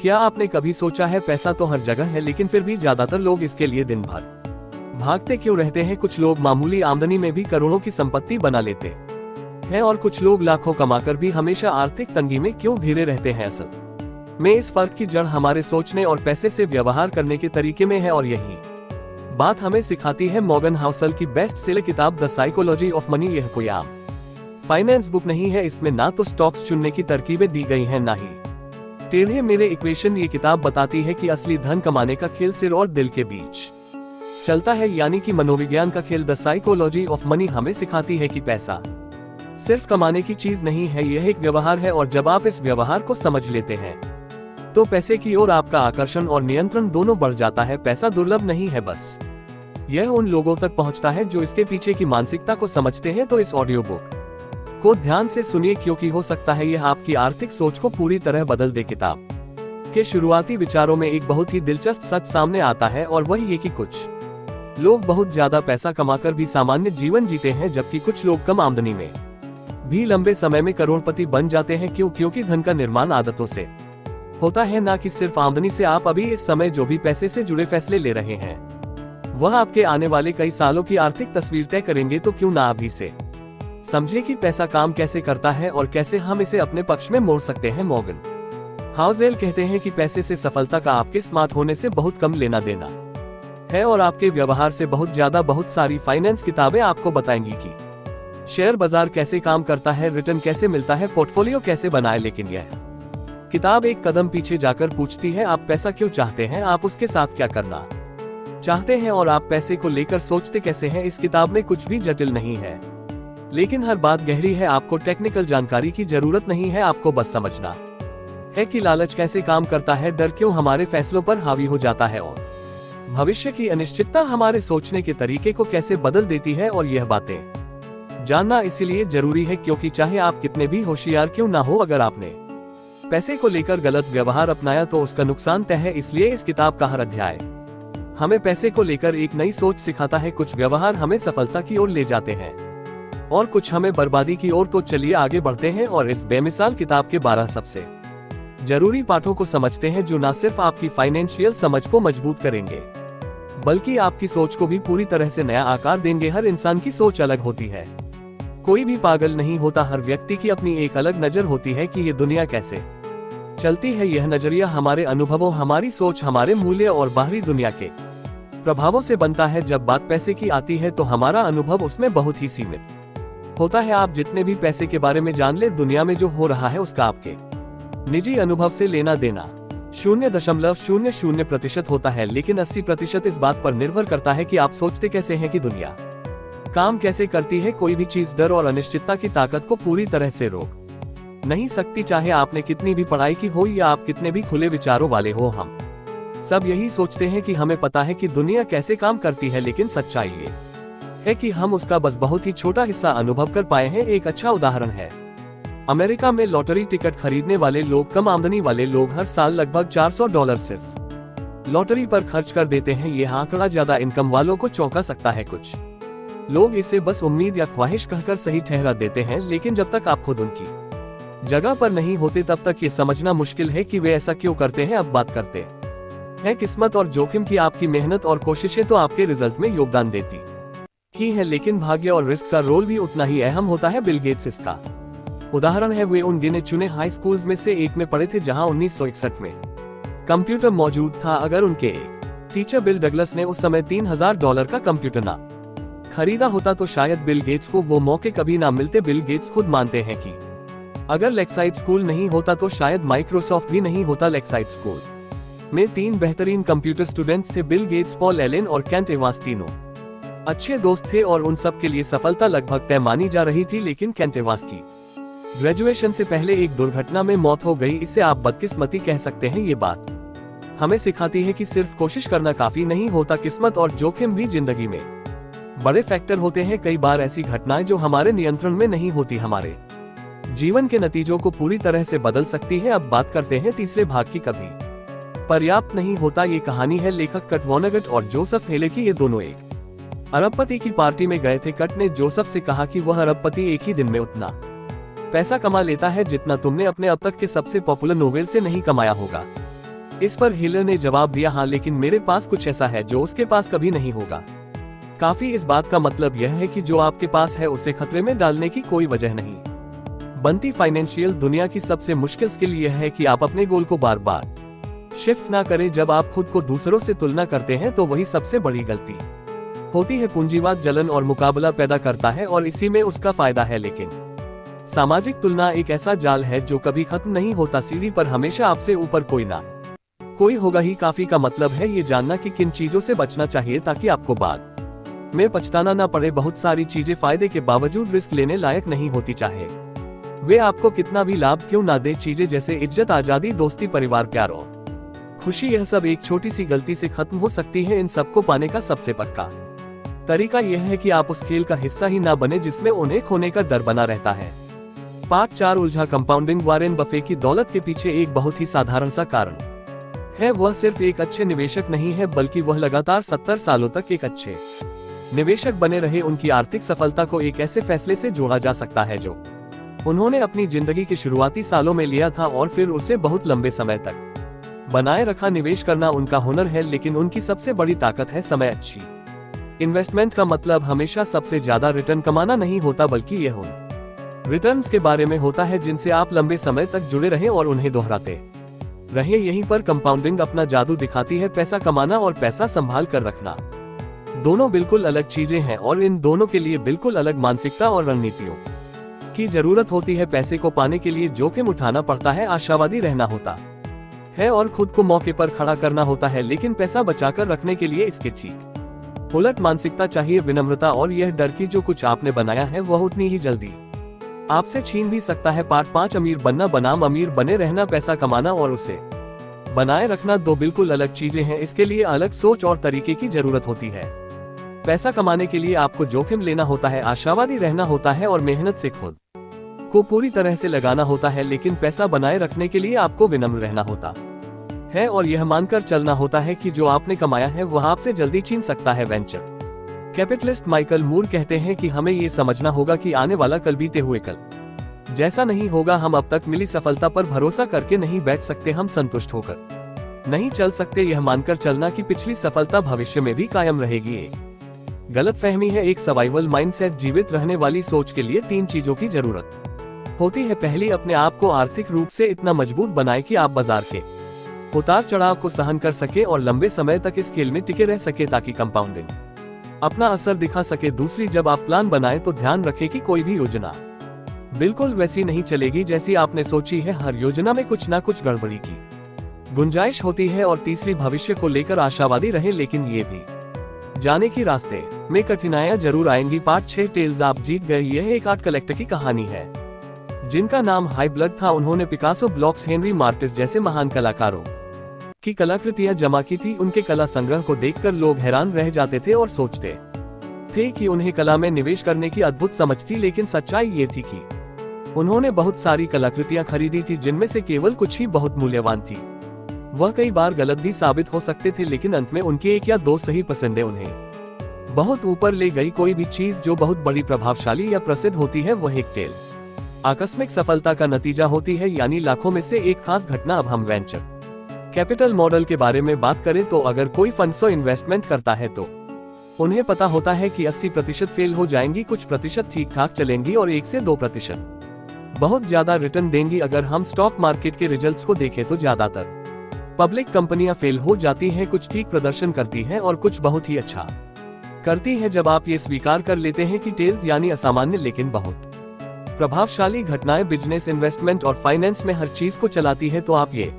क्या आपने कभी सोचा है पैसा तो हर जगह है, लेकिन फिर भी ज्यादातर लोग इसके लिए दिन भर भागते क्यों रहते हैं? कुछ लोग मामूली आमदनी में भी करोड़ों की संपत्ति बना लेते हैं और कुछ लोग लाखों कमाकर भी हमेशा आर्थिक तंगी में क्यों घिरे रहते हैं? असल में इस फर्क की जड़ हमारे सोचने और पैसे से व्यवहार करने के तरीके में है, और यही बात हमें सिखाती है मॉर्गन हाउसल की बेस्ट सेलर किताब द साइकोलॉजी ऑफ मनी। यह कोई आम फाइनेंस बुक नहीं है, इसमें ना तो स्टॉक्स चुनने की तरकीबें दी गई हैं, ना ही टेढ़े मेढ़े इक्वेशन। ये किताब बताती है कि असली धन कमाने का खेल सिर और दिल के बीच चलता है, यानी कि मनोविज्ञान का खेल। द साइकोलॉजी ऑफ मनी हमें सिखाती है कि पैसा सिर्फ कमाने की चीज नहीं है, यह एक व्यवहार है, और जब आप इस व्यवहार को समझ लेते हैं तो पैसे की ओर आपका आकर्षण और नियंत्रण दोनों बढ़ जाता है। पैसा दुर्लभ नहीं है, बस यह उन लोगों तक पहुंचता है जो इसके पीछे की मानसिकता को समझते हैं। तो इस ऑडियो बुक को ध्यान से सुनिए, क्योंकि हो सकता है यह आपकी आर्थिक सोच को पूरी तरह बदल दे। किताब के शुरुआती विचारों में एक बहुत ही दिलचस्प सच सामने आता है, और वह ये कि कुछ लोग बहुत ज्यादा पैसा कमाकर भी सामान्य जीवन जीते हैं, जबकि कुछ लोग कम आमदनी में भी लंबे समय में करोड़पति बन जाते हैं। क्योंकि धन का निर्माण आदतों से होता है, ना कि सिर्फ आमदनी से। आप अभी इस समय जो भी पैसे से जुड़े फैसले ले रहे हैं वह आपके आने वाले कई सालों की आर्थिक तस्वीर तय करेंगे। तो क्यों ना अभी से समझे कि पैसा काम कैसे करता है और कैसे हम इसे अपने पक्ष में मोड़ सकते हैं। मॉर्गन हाउसेल कहते हैं कि पैसे से सफलता का आपके स्मार्ट होने से बहुत कम लेना देना है, और आपके व्यवहार से बहुत ज्यादा। बहुत सारी फाइनेंस किताबें आपको बताएंगी कि शेयर बाजार कैसे काम करता है, रिटर्न कैसे मिलता है, पोर्टफोलियो कैसे बनाए, लेकिन यह किताब एक कदम पीछे जाकर पूछती है, आप पैसा क्यों चाहते हैं, आप उसके साथ क्या करना चाहते हैं, और आप पैसे को लेकर सोचते कैसे हैं। इस किताब में कुछ भी जटिल नहीं है, लेकिन हर बात गहरी है। आपको टेक्निकल जानकारी की जरूरत नहीं है, आपको बस समझना है कि लालच कैसे काम करता है, डर क्यों हमारे फैसलों पर हावी हो जाता है, और भविष्य की अनिश्चितता हमारे सोचने के तरीके को कैसे बदल देती है। और यह बातें जानना इसीलिए जरूरी है क्योंकि चाहे आप कितने भी होशियार क्यों ना हो, अगर आपने पैसे को लेकर गलत व्यवहार अपनाया तो उसका नुकसान तय है। इसलिए इस किताब का हर अध्याय हमें पैसे को लेकर एक नई सोच सिखाता है। कुछ व्यवहार हमें सफलता की ओर ले जाते हैं और कुछ हमें बर्बादी की ओर। तो चलिए आगे बढ़ते हैं और इस बेमिसाल किताब के 12 सबसे जरूरी पाठों को समझते हैं, जो न सिर्फ आपकी फाइनेंशियल समझ को मजबूत करेंगे बल्कि आपकी सोच को भी पूरी तरह से नया आकार देंगे। हर इंसान की सोच अलग होती है, कोई भी पागल नहीं होता। हर व्यक्ति की अपनी एक अलग नजर होती है कि ये दुनिया कैसे चलती है। यह नजरिया हमारे अनुभवों, हमारी सोच, हमारे मूल्य और बाहरी दुनिया के प्रभावों से बनता है। जब बात पैसे की आती है तो हमारा अनुभव उसमें बहुत ही सीमित होता है। आप जितने भी पैसे के बारे में जान ले, दुनिया में जो हो रहा है उसका आपके निजी अनुभव से लेना देना 0.00% होता है, लेकिन 80% इस बात पर निर्भर करता है कि आप सोचते कैसे हैं कि दुनिया काम कैसे करती है। कोई भी चीज डर और अनिश्चितता की ताकत को पूरी तरह से रोक नहीं सकती, चाहे आपने कितनी भी पढ़ाई की हो या आप कितने भी खुले विचारों वाले हो। हम सब यही सोचते हैं कि हमें पता है कि दुनिया कैसे काम करती है, लेकिन सच्चाई ये है कि हम उसका बस बहुत ही छोटा हिस्सा अनुभव कर पाए हैं। एक अच्छा उदाहरण है अमेरिका में लॉटरी टिकट खरीदने वाले लोग। कम आमदनी वाले लोग हर साल लगभग $400 सिर्फ लॉटरी पर खर्च कर देते हैं। यह आंकड़ा ज्यादा इनकम वालों को चौंका सकता है। कुछ लोग इसे बस उम्मीद या ख्वाहिश कहकर सही ठहरा देते हैं, लेकिन जब तक आप खुद उनकी जगह पर नहीं होते तब तक ये समझना मुश्किल है कि वे ऐसा क्यों करते हैं। अब बात करते हैं किस्मत और जोखिम की। आपकी मेहनत और कोशिशें तो आपके रिजल्ट में योगदान देती ही है, लेकिन भाग्य और रिस्क का रोल भी उतना ही अहम होता है। बिल गेट्स इसका उदाहरण है। वे उन गिने चुने हाई स्कूल्स में से एक में पढ़े थे जहां 1961 में कंप्यूटर मौजूद था। अगर उनके टीचर बिल डगलस ने उस समय $3000 का कंप्यूटर ना खरीदा होता तो शायद बिल गेट्स को वो मौके कभी ना मिलते। बिल गेट्स खुद मानते हैं कि अगर लेक्साइड स्कूल नहीं होता तो शायद माइक्रोसॉफ्ट भी नहीं होता। लेक्साइड स्कूल में 3 बेहतरीन कंप्यूटर स्टूडेंट्स थे, बिल गेट्स, पॉल एलेन और केंट एवांस। तीनों अच्छे दोस्त थे और उन सब के लिए सफलता लगभग तय मानी जा रही थी, लेकिन केंट एवांस की ग्रेजुएशन से पहले एक दुर्घटना में मौत हो गई। इसे आप बदकिस्मती कह सकते हैं। ये बात हमें सिखाती है कि सिर्फ कोशिश करना काफी नहीं होता। किस्मत और जोखिम भी जिंदगी में बड़े फैक्टर होते हैं। कई बार ऐसी घटनाएं जो हमारे नियंत्रण में नहीं होती हमारे जीवन के नतीजों को पूरी तरह से बदल सकती है। अब बात करते हैं तीसरे भाग की, कभी पर्याप्त नहीं होता। ये कहानी है लेखक कट वॉनेगट और जोसेफ हेले की। ये दोनों एक अरबपति की पार्टी में गए थे। कट ने जोसेफ से कहा कि वह अरबपति एक ही दिन में उतना पैसा कमा लेता है जितना तुमने अपने अब तक के सबसे पॉपुलर नोवेल से नहीं कमाया होगा। इस पर हिलर ने जवाब दिया, हाँ लेकिन मेरे पास कुछ ऐसा है जो उसके पास कभी नहीं होगा। काफी। इस बात का मतलब यह है कि जो आपके पास है उसे खतरे में डालने की कोई वजह नहीं बनती। फाइनेंशियल दुनिया की सबसे मुश्किल स्किल यह है कि आप अपने गोल को बार बार शिफ्ट ना करें। जब आप खुद को दूसरों से तुलना करते हैं तो वही सबसे बड़ी गलती होती है। पूंजीवाद जलन और मुकाबला पैदा करता है और इसी में उसका फायदा है, लेकिन सामाजिक तुलना एक ऐसा जाल है जो कभी खत्म नहीं होता। सीढ़ी पर हमेशा आपसे ऊपर कोई ना कोई होगा ही। काफी का मतलब है ये जानना कि किन चीजों से बचना चाहिए ताकि आपको बाद में पछताना ना पड़े। बहुत सारी चीजें फायदे के बावजूद रिस्क लेने लायक नहीं होती, चाहे वे आपको कितना भी लाभ क्यों ना दे। चीजें जैसे इज्जत, आजादी, दोस्ती, परिवार, प्यार और खुशी, यह सब एक छोटी सी गलती से खत्म हो सकती है। इन सबको पाने का सबसे पक्का तरीका यह है कि आप उस खेल का हिस्सा ही ना बने जिसमें उन्हें खोने का डर बना रहता है। पार्ट 4 उलझा कंपाउंडिंग। वॉरेन बफे की दौलत के पीछे एक बहुत ही साधारण सा कारण है। वह सिर्फ एक अच्छे निवेशक नहीं है, बल्कि वह लगातार 70 सालों तक एक अच्छे निवेशक बने रहे। उनकी आर्थिक सफलता को एक ऐसे फैसले से जोड़ा जा सकता है जो उन्होंने अपनी जिंदगी के शुरुआती सालों में लिया था और फिर उसे बहुत लंबे समय तक बनाए रखा। निवेश करना उनका हुनर है, लेकिन उनकी सबसे बड़ी ताकत है समय। अच्छी इन्वेस्टमेंट का मतलब हमेशा सबसे ज्यादा रिटर्न कमाना नहीं होता, बल्कि यह उन रिटर्न्स के बारे में होता है जिनसे आप लंबे समय तक जुड़े रहें और उन्हें दोहराते रहें। यहीं पर कंपाउंडिंग अपना जादू दिखाती है। पैसा कमाना और पैसा संभाल कर रखना दोनों बिल्कुल अलग चीजें हैं और इन दोनों के लिए बिल्कुल अलग मानसिकता और रणनीतियों की जरूरत होती है। पैसे को पाने के लिए जोखिम उठाना पड़ता है, आशावादी रहना होता है और खुद को मौके पर खड़ा करना होता है, लेकिन पैसा बचाकर रखने के लिए इसके ठीक उलट मानसिकता चाहिए, विनम्रता और यह डर कि जो कुछ आपने बनाया है वह उतनी ही जल्दी आपसे छीन भी सकता है। पार्ट 5 अमीर बनना बनाम अमीर बने रहना। पैसा कमाना और उसे बनाए रखना दो बिल्कुल अलग चीजें हैं। इसके लिए अलग सोच और तरीके की जरूरत होती है। पैसा कमाने के लिए आपको जोखिम लेना होता है, आशावादी रहना होता है और मेहनत से खुद को पूरी तरह से लगाना होता है। लेकिन पैसा बनाए रखने के लिए आपको विनम्र रहना होता है और यह मानकर चलना होता है कि जो आपने कमाया है वह आपसे जल्दी छीन सकता है। वेंचर कैपिटलिस्ट माइकल मूर कहते हैं कि हमें ये समझना होगा कि आने वाला कल बीते हुए कल जैसा नहीं होगा। हम अब तक मिली सफलता पर भरोसा करके नहीं बैठ सकते, हम संतुष्ट होकर नहीं चल सकते। यह मानकर चलना कि पिछली सफलता भविष्य में भी कायम रहेगी एक गलतफहमी है। एक सर्वाइवल माइंडसेट जीवित रहने वाली सोच के लिए 3 चीजों की जरूरत होती है। पहली, अपने आप को आर्थिक रूप से इतना मजबूत बनाए कि आप बाजार के उतार चढ़ाव को सहन कर सके और लंबे समय तक इस खेल में टिके रह सके ताकि कंपाउंडिंग अपना असर दिखा सके। दूसरी, जब आप प्लान बनाएं तो ध्यान रखें कि कोई भी योजना बिल्कुल वैसी नहीं चलेगी जैसी आपने सोची है। हर योजना में कुछ ना कुछ गड़बड़ी की गुंजाइश होती है। और तीसरी, भविष्य को लेकर आशावादी रहे, लेकिन ये भी जाने की रास्ते में कठिनाइयां जरूर आएंगी। पार्ट 6 टेल्स आप जीत गए। यह एक आर्ट कलेक्टर की कहानी है जिनका नाम हाई ब्लड था। उन्होंने पिकासो, ब्लॉक्स, हेनरी मार्टिस जैसे महान कलाकारों की कलाकृतियां जमा की थी। उनके कला संग्रह को देखकर लोग हैरान रह जाते थे और सोचते थे कि उन्हें कला में निवेश करने की अद्भुत समझ थी। लेकिन सच्चाई ये थी कि उन्होंने बहुत सारी कलाकृतियां खरीदी थी जिनमें से केवल कुछ ही बहुत मूल्यवान थी। वह कई बार गलत भी साबित हो सकते थे, लेकिन अंत में उनकी 1 या 2 सही पसंदें उन्हें बहुत ऊपर ले गई। कोई भी चीज जो बहुत बड़ी, प्रभावशाली या प्रसिद्ध होती है वह एक टेल आकस्मिक सफलता का नतीजा होती है, यानी लाखों में से एक खास घटना। अब हम वेंचर कैपिटल मॉडल के बारे में बात करें तो अगर कोई फंड से इन्वेस्टमेंट करता है तो उन्हें पता होता है कि 80% फेल हो जाएंगी, कुछ प्रतिशत ठीक ठाक चलेंगी और 1 से 2% बहुत ज्यादा रिटर्न देंगी। अगर हम स्टॉक मार्केट के रिजल्ट्स को देखें तो ज्यादातर पब्लिक कंपनियां फेल हो जाती हैं, कुछ ठीक प्रदर्शन करती हैं और कुछ बहुत ही अच्छा करती हैं। जब आप ये स्वीकार कर लेते हैं कि टेल्स यानी असामान्य लेकिन बहुत प्रभावशाली घटनाएं बिजनेस, इन्वेस्टमेंट और फाइनेंस में हर चीज को चलाती है, तो आप ये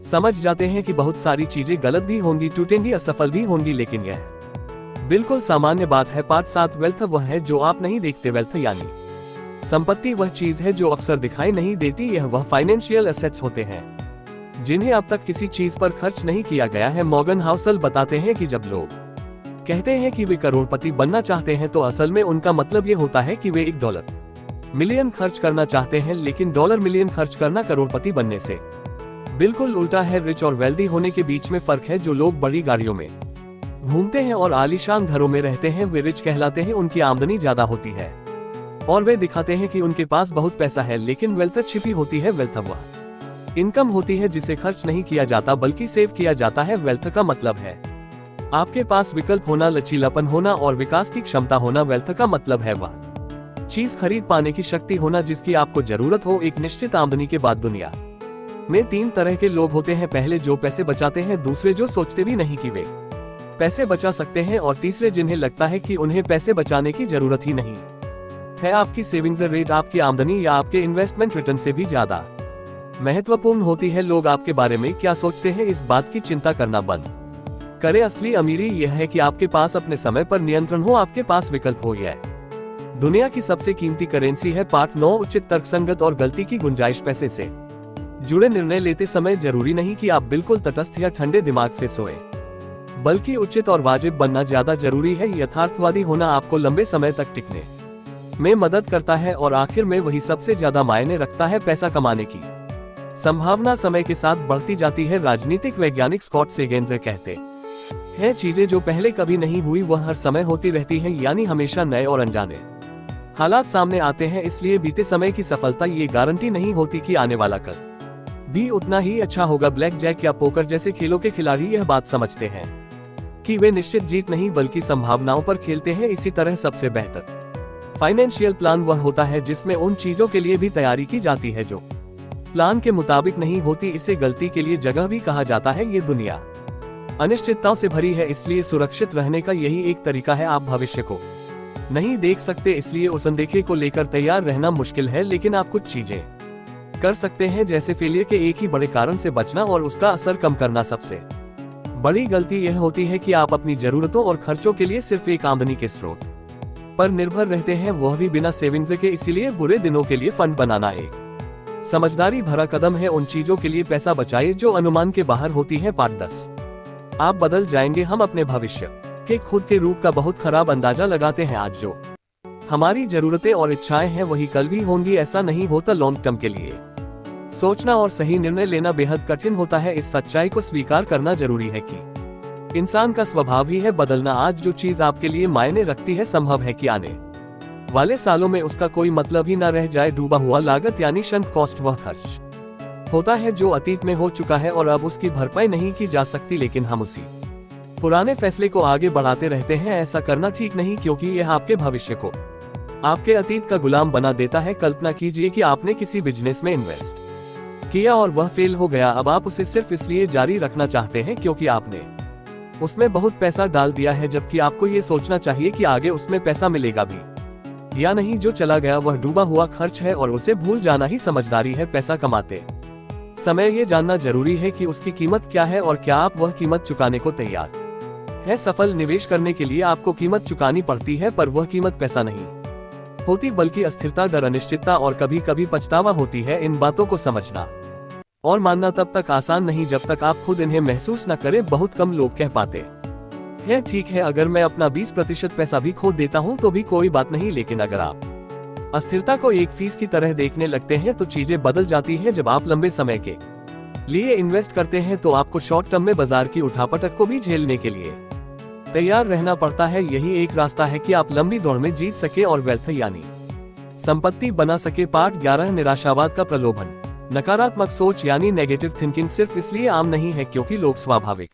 समझ जाते हैं कि बहुत सारी चीजें गलत भी होंगी, टूटेंगी, असफल भी होंगी, लेकिन यह बिल्कुल सामान्य बात है। पार्ट 7 वेल्थ वह है जो आप नहीं देखते। वेल्थ यानी संपत्ति वह चीज है जो अक्सर दिखाई नहीं देती। यह वह फाइनेंशियल एसेट्स होते हैं जिन्हें अब तक किसी चीज पर खर्च नहीं किया गया है। मॉर्गन हाउसल बताते हैं कि जब लोग कहते हैं कि वे करोड़पति बनना चाहते हैं तो असल में उनका मतलब ये होता है कि वे $1 मिलियन खर्च करना चाहते हैं, लेकिन $1 मिलियन खर्च करना करोड़पति बनने से बिल्कुल उल्टा है। रिच और वेल्दी होने के बीच में फर्क है। जो लोग बड़ी गाड़ियों में घूमते हैं और आलीशान घरों में रहते हैं वे रिच कहलाते हैं। उनकी आमदनी ज्यादा होती है और वे दिखाते हैं कि उनके पास बहुत पैसा है, लेकिन वेल्थ छिपी होती है। वेल्थ वह इनकम होती है जिसे खर्च नहीं किया जाता बल्कि सेव किया जाता है। वेल्थ का मतलब है आपके पास विकल्प होना, लचीलापन होना और विकास की क्षमता होना। वेल्थ का मतलब है वह चीज खरीद पाने की शक्ति होना जिसकी आपको जरूरत हो। एक निश्चित आमदनी के बाद दुनिया में 3 तरह के लोग होते हैं। पहले जो पैसे बचाते हैं, दूसरे जो सोचते भी नहीं कि वे पैसे बचा सकते हैं, और तीसरे जिन्हें लगता है कि उन्हें पैसे बचाने की जरूरत ही नहीं है। आपकी सेविंग्स रेट आपकी आमदनी या आपके इन्वेस्टमेंट रिटर्न से भी ज्यादा महत्वपूर्ण होती है। लोग आपके बारे में क्या सोचते हैं, इस बात की चिंता करना बंद करें। असली अमीरी यह है कि आपके पास अपने समय पर नियंत्रण हो, आपके पास विकल्प हो। यह दुनिया की सबसे कीमती करेंसी है। पार्ट 9 उचित, तर्कसंगत और गलती की गुंजाइश। पैसे से जुड़े निर्णय लेते समय जरूरी नहीं कि आप बिल्कुल तटस्थ या ठंडे दिमाग से सोए, बल्कि उचित और वाजिब बनना ज्यादा जरूरी है। यथार्थवादी होना आपको लंबे समय तक टिकने में मदद करता है, और आखिर में वही सबसे ज्यादा मायने रखता है। पैसा कमाने की संभावना समय के साथ बढ़ती जाती है। राजनीतिक वैज्ञानिक स्कॉट सेगेंजर कहते हैं, चीजें जो पहले कभी नहीं हुई वह हर समय होती रहती हैं, यानी हमेशा नए और अनजाने हालात सामने आते हैं। इसलिए बीते समय की सफलता ये गारंटी नहीं होती कि आने वाला कल भी उतना ही अच्छा होगा। ब्लैक जैक या पोकर जैसे खेलों के खिलाड़ी यह बात समझते हैं कि वे निश्चित जीत नहीं बल्कि संभावनाओं पर खेलते हैं। इसी तरह सबसे बेहतर फाइनेंशियल प्लान वह होता है जिसमें उन चीजों के लिए भी तैयारी की जाती है जो प्लान के मुताबिक नहीं होती। इसे गलती के लिए जगह भी कहा जाता है। ये दुनिया अनिश्चितताओं से भरी है, इसलिए सुरक्षित रहने का यही एक तरीका है। आप भविष्य को नहीं देख सकते, इसलिए उस अनदेखे को लेकर तैयार रहना मुश्किल है, लेकिन आप कुछ चीजें कर सकते हैं, जैसे फेलियर के एक ही बड़े कारण से बचना और उसका असर कम करना। सबसे बड़ी गलती यह होती है कि आप अपनी जरूरतों और खर्चों के लिए सिर्फ एक आमदनी के स्रोत पर निर्भर रहते हैं, वह भी बिना सेविंग्स के। इसीलिए बुरे दिनों के लिए फंड बनाना एक समझदारी भरा कदम है। उन चीजों के लिए पैसा बचाइए जो अनुमान के बाहर होती है। पार्ट 10 आप बदल जाएंगे। हम अपने भविष्य के खुद के रूप का बहुत खराब अंदाजा लगाते हैं। आज जो हमारी जरूरतें और इच्छाएं हैं वही कल भी होंगी। ऐसा नहीं होता। लॉन्ग टर्म के लिए सोचना और सही निर्णय लेना बेहद कठिन होता है। इस सच्चाई को स्वीकार करना जरूरी है कि इंसान का स्वभाव ही है बदलना। आज जो चीज आपके लिए मायने रखती है, संभव है कि आने वाले सालों में उसका कोई मतलब ही न रह जाए। डूबा हुआ लागत यानी संक कॉस्ट वह खर्च होता है जो अतीत में हो चुका है और अब उसकी भरपाई नहीं की जा सकती, लेकिन हम उसी पुराने फैसले को आगे बढ़ाते रहते हैं। ऐसा करना ठीक नहीं, क्योंकि यह आपके भविष्य को आपके अतीत का गुलाम बना देता है। कल्पना कीजिए कि आपने किसी बिजनेस में इन्वेस्ट किया और वह फेल हो गया। अब आप उसे सिर्फ इसलिए जारी रखना चाहते हैं क्योंकि आपने उसमें बहुत पैसा डाल दिया है, जबकि आपको ये सोचना चाहिए कि आगे उसमें पैसा मिलेगा भी या नहीं। जो चला गया वह डूबा हुआ खर्च है और उसे भूल जाना ही समझदारी है। पैसा कमाते समय ये जानना जरूरी है कि उसकी कीमत क्या है और क्या आप वह कीमत चुकाने को तैयार है। सफल निवेश करने के लिए आपको कीमत चुकानी पड़ती है, पर वह कीमत पैसा नहीं होती बल्कि अस्थिरता, डर, अनिश्चितता और कभी कभी पछतावा होती है। इन बातों को समझना और मानना तब तक आसान नहीं जब तक आप खुद इन्हें महसूस न करें। बहुत कम लोग कह पाते हैं, ठीक है अगर मैं अपना 20% पैसा भी खो देता हूं तो भी कोई बात नहीं, लेकिन अगर आप अस्थिरता को एक फीस की तरह देखने लगते हैं तो चीजें बदल जाती हैं। जब आप लंबे समय के लिए इन्वेस्ट करते हैं तो आपको शॉर्ट टर्म में बाजार की उठापटक को भी झेलने के लिए तैयार रहना पड़ता है। यही एक रास्ता है कि आप लंबी दौड़ में जीत सके और वेल्थ यानी संपत्ति बना सके। पार्ट 11 निराशावाद का प्रलोभन। नकारात्मक सोच यानी नेगेटिव थिंकिंग सिर्फ इसलिए आम नहीं है क्योंकि लोग स्वाभाविक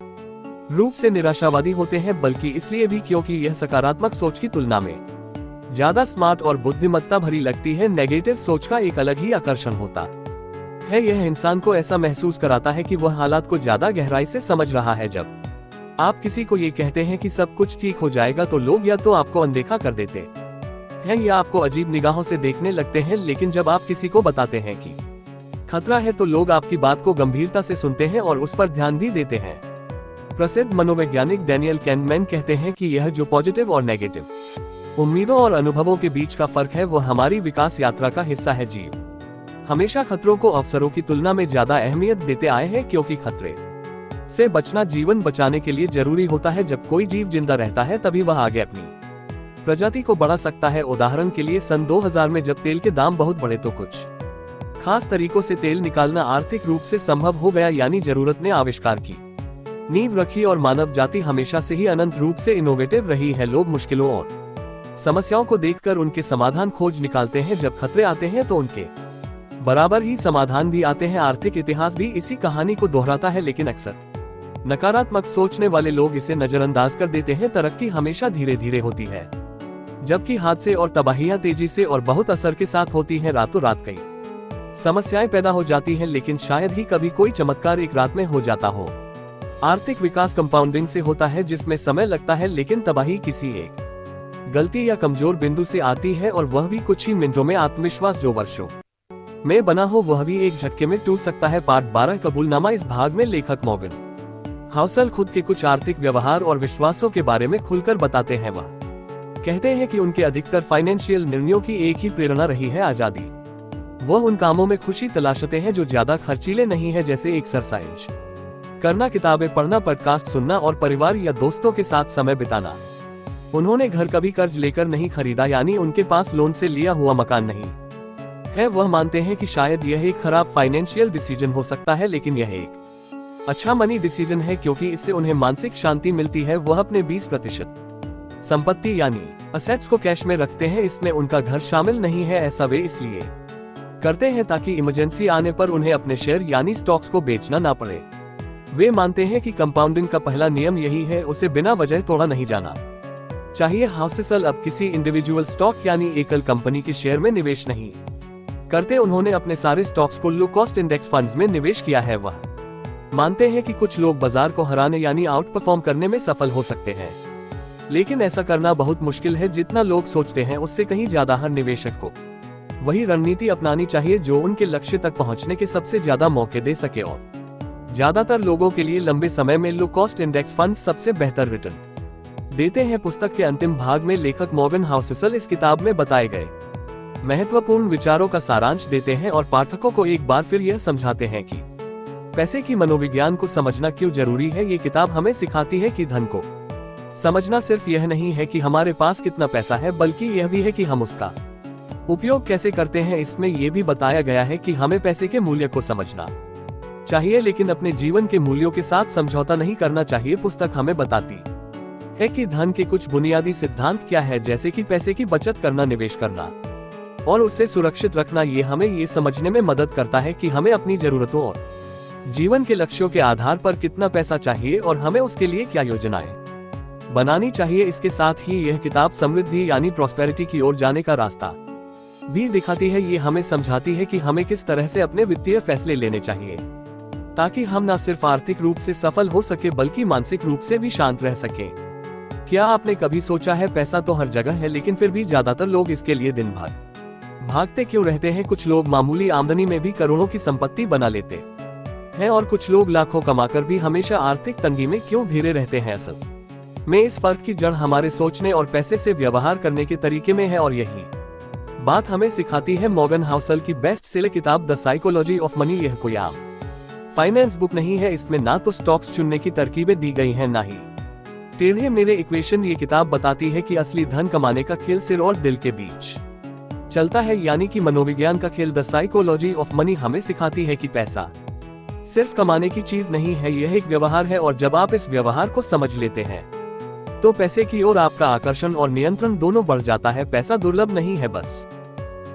रूप से निराशावादी होते हैं, बल्कि इसलिए भी क्योंकि यह सकारात्मक सोच की तुलना में ज्यादा स्मार्ट और बुद्धिमत्ता भरी लगती है। नेगेटिव सोच का एक अलग ही आकर्षण होता है। यह इंसान को ऐसा महसूस कराता है कि वह हालात को ज्यादा गहराई से समझ रहा है। जब आप किसी को ये कहते हैं कि सब कुछ ठीक हो जाएगा तो लोग या तो आपको अनदेखा कर देते हैं या आपको अजीब निगाहों से देखने लगते हैं, लेकिन जब आप किसी को बताते हैं कि खतरा है तो लोग आपकी बात को गंभीरता से सुनते हैं और उस पर ध्यान भी देते हैं। प्रसिद्ध मनोवैज्ञानिक डैनियल कैनमैन कहते हैं कि यह जो पॉजिटिव और नेगेटिव उम्मीदों और अनुभवों के बीच का फर्क है वह हमारी विकास यात्रा का हिस्सा है। जीव हमेशा खतरों को अवसरों की तुलना में ज्यादा अहमियत देते आए हैं, क्योंकि खतरे से बचना जीवन बचाने के लिए जरूरी होता है। जब कोई जीव जिंदा रहता है तभी वह आगे अपनी प्रजाति को बढ़ा सकता है। उदाहरण के लिए सन 2000 में जब तेल के दाम बहुत बढ़े तो कुछ खास तरीकों से तेल निकालना आर्थिक रूप से संभव हो गया, यानी जरूरत ने आविष्कार की नींव रखी और मानव जाति हमेशा से ही अनंत रूप से इनोवेटिव रही है। लोग मुश्किलों और समस्याओं को देखकर उनके समाधान खोज निकालते हैं। जब खतरे आते हैं तो उनके बराबर ही समाधान भी आते हैं। आर्थिक इतिहास भी इसी कहानी को दोहराता है, लेकिन अक्सर नकारात्मक सोचने वाले लोग इसे नजरअंदाज कर देते हैं। तरक्की हमेशा धीरे धीरे होती है, जबकि हादसे और तबाहियां तेजी से और बहुत असर के साथ होती हैं। रातों रात कई समस्याएं पैदा हो जाती हैं, लेकिन शायद ही कभी कोई चमत्कार एक रात में हो जाता हो। आर्थिक विकास कंपाउंडिंग से होता है, जिसमें समय लगता है, लेकिन तबाही किसी एक गलती या कमजोर बिंदु से आती है, और वह भी कुछ ही मिनटों में। आत्मविश्वास जो वर्षों में बना हो, वह भी एक झटके में टूट सकता है। पार्ट 12 कबूलनामा। इस भाग में लेखक मॉर्गन हाउसल खुद के कुछ आर्थिक व्यवहार और विश्वासों के बारे में खुलकर बताते हैं। वह कहते हैं कि उनके अधिकतर फाइनेंशियल निर्णयों की एक ही प्रेरणा रही है, आजादी। वह उन कामों में खुशी तलाशते हैं जो ज्यादा खर्चीले नहीं है, जैसे एक्सरसाइज करना, किताबें पढ़ना, पॉडकास्ट सुनना और परिवार या दोस्तों के साथ समय बिताना। उन्होंने घर कभी कर्ज लेकर नहीं खरीदा, यानी उनके पास लोन से लिया हुआ मकान नहीं है। वह मानते हैं कि शायद यह एक खराब फाइनेंशियल डिसीजन हो सकता है, लेकिन यह एक अच्छा मनी डिसीजन है, क्योंकि इससे उन्हें मानसिक शांति मिलती है। वह अपने 20% संपत्ति यानी असेट्स को कैश में रखते हैं। इसमें उनका घर शामिल नहीं है। ऐसा वे इसलिए करते हैं ताकि इमरजेंसी आने पर उन्हें अपने शेयर यानी स्टॉक्स को बेचना ना पड़े। वे मानते हैं कि कंपाउंडिंग का पहला नियम यही है, उसे बिना वजह तोड़ा नहीं जाना चाहिए। हाउसल अब किसी इंडिविजुअल स्टॉक यानी एकल कंपनी के शेयर में निवेश नहीं करते। उन्होंने अपने सारे स्टॉक्स को लो कॉस्ट इंडेक्स फंड्स में निवेश किया है। वह मानते हैं कि कुछ लोग बाजार को हराने यानी आउट परफॉर्म करने में सफल हो सकते हैं, लेकिन ऐसा करना बहुत मुश्किल है। जितना लोग सोचते हैं उससे कहीं ज्यादा। हर निवेशक को वही रणनीति अपनानी चाहिए जो उनके लक्ष्य तक पहुंचने के सबसे ज्यादा मौके दे सके, और ज्यादातर लोगों के लिए लंबे समय में लो कॉस्ट इंडेक्स फंड सबसे बेहतर रिटर्न देते हैं। पुस्तक के अंतिम भाग में लेखक मॉर्गन हाउसल इस किताब में बताए गए महत्वपूर्ण विचारों का सारांश देते हैं और पाठकों को एक बार फिर यह समझाते हैं कि पैसे की मनोविज्ञान को समझना क्यों जरूरी है। ये किताब हमें सिखाती है कि धन को समझना सिर्फ यह नहीं है कि हमारे पास कितना पैसा है, बल्कि यह भी है कि हम उसका उपयोग कैसे करते हैं। इसमें यह भी बताया गया है कि हमें पैसे के मूल्य को समझना चाहिए, लेकिन अपने जीवन के मूल्यों के साथ समझौता नहीं करना चाहिए। पुस्तक हमें बताती है कि धन के कुछ बुनियादी सिद्धांत क्या है, जैसे कि पैसे की बचत करना, निवेश करना और उसे सुरक्षित रखना। ये हमें ये समझने में मदद करता है कि हमें अपनी जरूरतों और जीवन के लक्ष्यों के आधार पर कितना पैसा चाहिए और हमें उसके लिए क्या योजनाएं बनानी चाहिए। इसके साथ ही यह किताब समृद्धि यानी प्रॉस्पेरिटी की ओर जाने का रास्ता भी दिखाती है। ये हमें समझाती है कि हमें किस तरह से अपने वित्तीय फैसले लेने चाहिए, ताकि हम न सिर्फ आर्थिक रूप से सफल हो सके, बल्कि मानसिक रूप से भी शांत रह सके। क्या आपने कभी सोचा है, पैसा तो हर जगह है, लेकिन फिर भी ज्यादातर लोग इसके लिए दिन भर भागते क्यों रहते हैं? कुछ लोग मामूली आमदनी में भी करोड़ों की संपत्ति बना लेते हैं, और कुछ लोग लाखों कमाकर भी हमेशा आर्थिक तंगी में क्यों घिरे रहते हैं? असल में इस फर्क की जड़ हमारे सोचने और पैसे से व्यवहार करने के तरीके में है, और यही बात हमें सिखाती है मॉर्गन हाउसल की बेस्ट सेलर किताब द साइकोलॉजी ऑफ मनी। यह कोई आम फाइनेंस बुक नहीं है। इसमें ना तो स्टॉक्स चुनने की तरकीबें दी गई हैं, ना ही टेढ़े मेढ़े इक्वेशन। ये किताब बताती है कि असली धन कमाने का खेल सिर और दिल के बीच चलता है, यानी कि मनोविज्ञान का खेल। द साइकोलॉजी ऑफ मनी हमें सिखाती है कि पैसा सिर्फ कमाने की चीज नहीं है, यह एक व्यवहार है, और जब आप इस व्यवहार को समझ लेते हैं तो पैसे की ओर आपका आकर्षण और नियंत्रण दोनों बढ़ जाता है। पैसा दुर्लभ नहीं है, बस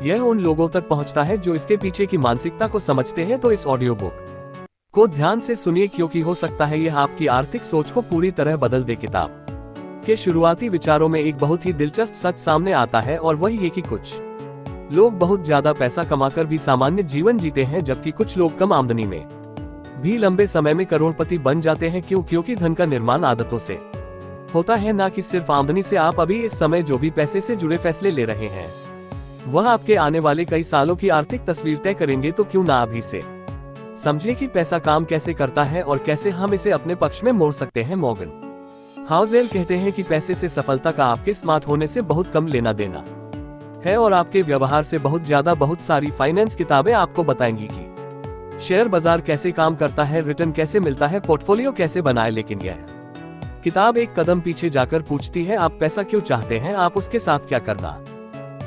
यह उन लोगों तक पहुंचता है जो इसके पीछे की मानसिकता को समझते हैं। तो इस ऑडियो बुक को ध्यान से सुनिए, क्योंकि हो सकता है यह आपकी आर्थिक सोच को पूरी तरह बदल दे। किताब के शुरुआती विचारों में एक बहुत ही दिलचस्प सच सामने आता है, और वही ये कि कुछ लोग बहुत ज्यादा पैसा कमाकर भी सामान्य जीवन जीते हैं, जबकि कुछ लोग कम आमदनी में भी लंबे समय में करोड़पति बन जाते हैं। क्योंकि धन का निर्माण आदतों से होता है, ना कि सिर्फ आमदनी से। आप अभी इस समय जो भी पैसे से जुड़े फैसले ले रहे हैं, वह आपके आने वाले कई सालों की आर्थिक तस्वीर तय करेंगे। तो क्यों ना अभी से समझे कि पैसा काम कैसे करता है और कैसे हम इसे अपने पक्ष में मोड़ सकते हैं। मॉर्गन हाउसल कहते हैं कि पैसे से सफलता का आपके स्मार्ट होने से बहुत कम लेना देना है, और आपके व्यवहार से बहुत ज्यादा। बहुत सारी फाइनेंस किताबें आपको बताएंगी कि शेयर बाजार कैसे काम करता है, रिटर्न कैसे मिलता है, पोर्टफोलियो कैसे बनाए, लेकिन यह किताब एक कदम पीछे जाकर पूछती है, आप पैसा क्यों चाहते हैं, आप उसके साथ क्या करना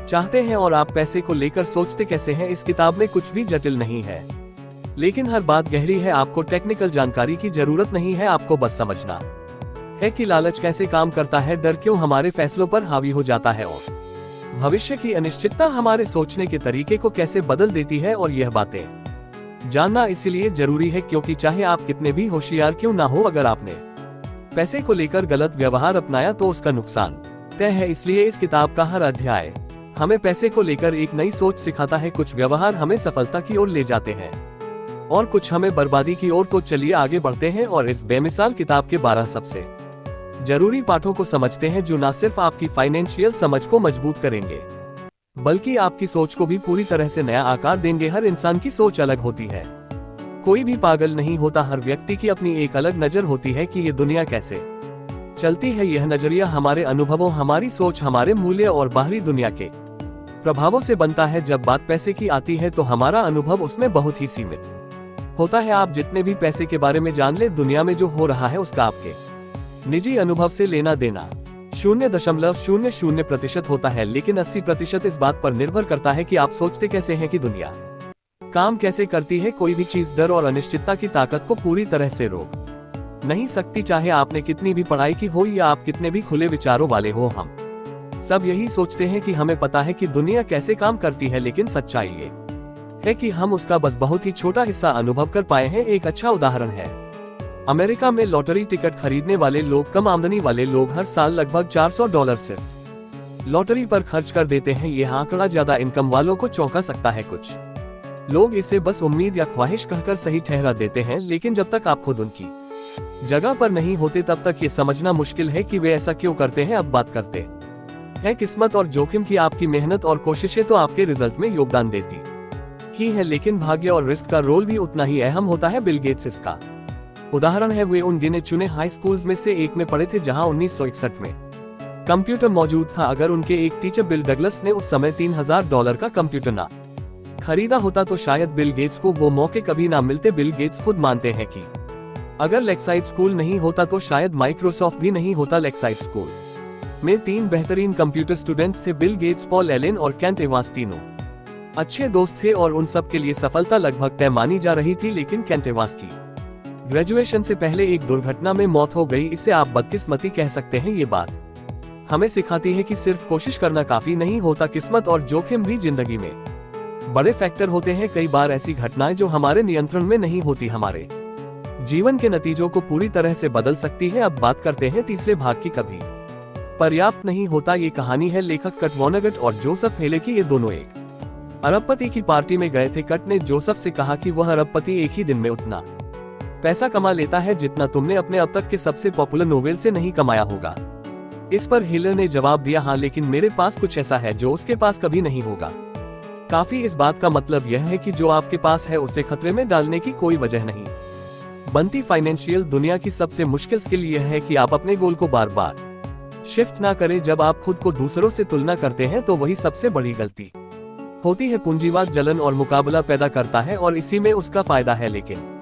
चाहते हैं, और आप पैसे को लेकर सोचते कैसे हैं। इस किताब में कुछ भी जटिल नहीं है, लेकिन हर बात गहरी है। आपको टेक्निकल जानकारी की जरूरत नहीं है, आपको बस समझना है कि लालच कैसे काम करता है, डर क्यों हमारे फैसलों पर हावी हो जाता है, और भविष्य की अनिश्चितता हमारे सोचने के तरीके को कैसे बदल देती है और यह बातें जानना इसीलिए जरूरी है क्योंकि चाहे आप कितने भी होशियार क्यों ना हो, अगर आपने पैसे को लेकर गलत व्यवहार अपनाया तो उसका नुकसान तय है। इसलिए इस किताब का हर अध्याय हमें पैसे को लेकर एक नई सोच सिखाता है। कुछ व्यवहार हमें सफलता की ओर ले जाते हैं और कुछ हमें बर्बादी की ओर। तो चलिए आगे बढ़ते हैं और इस बेमिसाल किताब के 12 सबसे जरूरी पाठों को समझते हैं जो न सिर्फ आपकी फाइनेंशियल समझ को मजबूत करेंगे बल्कि आपकी सोच को भी पूरी तरह से नया आकार देंगे। हर इंसान की सोच अलग होती है, कोई भी पागल नहीं होता। हर व्यक्ति की अपनी एक अलग नजर होती है कि ये दुनिया कैसे चलती है। यह नजरिया हमारे अनुभवों, हमारी सोच, हमारे मूल्य और बाहरी दुनिया के प्रभावों से बनता है। जब बात पैसे की आती है तो हमारा अनुभव उसमें बहुत ही सीमित होता है। आप जितने भी पैसे के बारे में जान ले, दुनिया में जो हो रहा है उसका आपके निजी अनुभव से लेना देना 0.00% होता है, लेकिन 80% इस बात पर निर्भर करता है कि आप सोचते कैसे हैं कि दुनिया काम कैसे करती है। कोई भी चीज डर और अनिश्चितता की ताकत को पूरी तरह से रोक नहीं सकती, चाहे आपने कितनी भी पढ़ाई की हो या आप कितने भी खुले विचारों वाले हो। हम सब यही सोचते हैं कि हमें पता है कि दुनिया कैसे काम करती है, लेकिन सच्चाई ये है कि हम उसका बस बहुत ही छोटा हिस्सा अनुभव कर पाए हैं। एक अच्छा उदाहरण है, अमेरिका में लॉटरी टिकट खरीदने वाले लोग, कम आमदनी वाले लोग हर साल लगभग $400 सिर्फ लॉटरी पर खर्च कर देते हैं। यह आंकड़ा ज्यादा इनकम वालों को चौंका सकता है। कुछ लोग इसे बस उम्मीद या ख्वाहिश कहकर सही ठहरा देते हैं, लेकिन जब तक आप खुद उनकी जगह पर नहीं होते तब तक ये समझना मुश्किल है कि वे ऐसा क्यों करते हैं। अब बात करते हैं किस्मत और जोखिम की। आपकी मेहनत और कोशिशें तो आपके रिजल्ट में योगदान देती ही है, लेकिन भाग्य और रिस्क का रोल भी उतना ही अहम होता है। बिल गेट्स इसका उदाहरण है। वे उन गिने चुने हाई स्कूल्स में से एक में पढ़े थे जहां 1961 में कंप्यूटर मौजूद था। अगर उनके एक टीचर बिल डगलस ने उस समय $3000 का कंप्यूटर ना खरीदा होता तो शायद बिल गेट्स को वो मौके कभी ना मिलते। बिल गेट्स खुद मानते हैं कि अगर लेक्साइड स्कूल नहीं होता तो शायद माइक्रोसॉफ्ट भी नहीं होता। लेक्साइड स्कूल में 3 बेहतरीन कंप्यूटर स्टूडेंट्स थे, बिल गेट्स, पॉल एलेन और केंट एवांस। तीनों अच्छे दोस्त थे और उन सब के लिए सफलता लगभग तय मानी जा रही थी, लेकिन केंट एवांस की ग्रेजुएशन से पहले एक दुर्घटना में मौत हो गई। इसे आप बदकिस्मती कह सकते हैं। ये बात हमें सिखाती है कि सिर्फ कोशिश करना काफी नहीं होता, किस्मत और जोखिम भी जिंदगी में बड़े फैक्टर होते हैं। कई बार ऐसी घटनाएं जो हमारे नियंत्रण में नहीं होती हमारे जीवन के नतीजों को पूरी तरह से बदल सकती है। अब बात करते हैं तीसरे भाग की, कभी पर्याप्त नहीं होता। ये कहानी है लेखक कट वॉनेगट और जोसेफ हेले की। ये दोनों एक अरबपति की पार्टी में गए थे। कट ने जोसेफ से कहा कि वह अरबपति एक ही दिन में उतना पैसा कमा लेता है जितना तुमने अपने अब तक के सबसे पॉपुलर नोवेल से नहीं कमाया होगा। इस पर हिलर ने जवाब दिया, हाँ, लेकिन मेरे पास कुछ ऐसा है जो उसके पास कभी नहीं होगा। काफी। इस बात का मतलब यह है कि जो आपके पास है उसे खतरे में डालने की कोई वजह नहीं बनती। फाइनेंशियल दुनिया की सबसे मुश्किल स्किल यह है कि आप अपने गोल को बार बार शिफ्ट ना करें। जब आप खुद को दूसरों से तुलना करते हैं तो वही सबसे बड़ी गलती होती है। पूंजीवाद जलन और मुकाबला पैदा करता है और इसी में उसका फायदा है, लेकिन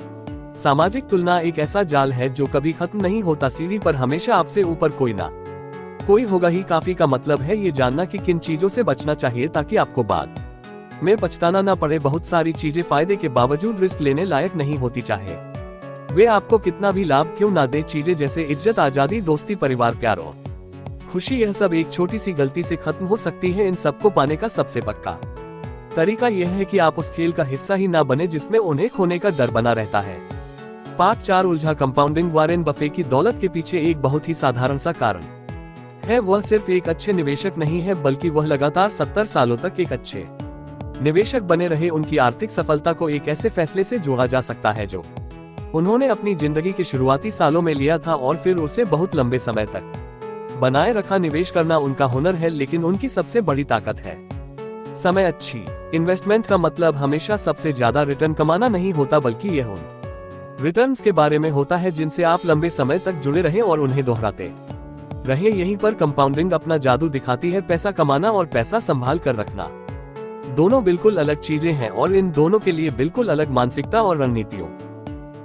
सामाजिक तुलना एक ऐसा जाल है जो कभी खत्म नहीं होता। सीढ़ी पर हमेशा आपसे ऊपर कोई ना कोई होगा ही। काफी का मतलब है ये जानना कि किन चीजों से बचना चाहिए ताकि आपको बाद में पछताना ना पड़े। बहुत सारी चीजें फायदे के बावजूद रिस्क लेने लायक नहीं होती, चाहे वे आपको कितना भी लाभ क्यों ना दे। चीजें जैसे इज्जत, आजादी, दोस्ती, परिवार, प्यार और खुशी, यह सब एक छोटी सी गलती से खत्म हो सकती है। इन सबको पाने का सबसे पक्का तरीका यह है कि आप उस खेल का हिस्सा ही ना बने जिसमें उन्हें खोने का डर बना रहता है। पार्ट 4 उलझा कंपाउंडिंग। वारेन बफे की दौलत के पीछे एक बहुत ही साधारण सा कारण है। वह सिर्फ एक अच्छे निवेशक नहीं है, बल्कि वह लगातार 70 सालों तक एक अच्छे निवेशक बने रहे। उनकी आर्थिक सफलता को एक ऐसे फैसले से जोड़ा जा सकता है जो उन्होंने अपनी जिंदगी के शुरुआती सालों में लिया था और फिर उसे बहुत लंबे समय तक बनाए रखा। निवेश करना उनका हुनर है, लेकिन उनकी सबसे बड़ी ताकत है समय। अच्छी इन्वेस्टमेंट का मतलब हमेशा सबसे ज्यादा रिटर्न कमाना नहीं होता, बल्कि यह उन रिटर्न्स के बारे में होता है जिनसे आप लंबे समय तक जुड़े रहें और उन्हें दोहराते रहें। यहीं पर कंपाउंडिंग अपना जादू दिखाती है। पैसा कमाना और पैसा संभाल कर रखना दोनों बिल्कुल अलग चीजें हैं और इन दोनों के लिए बिल्कुल अलग मानसिकता और रणनीतियों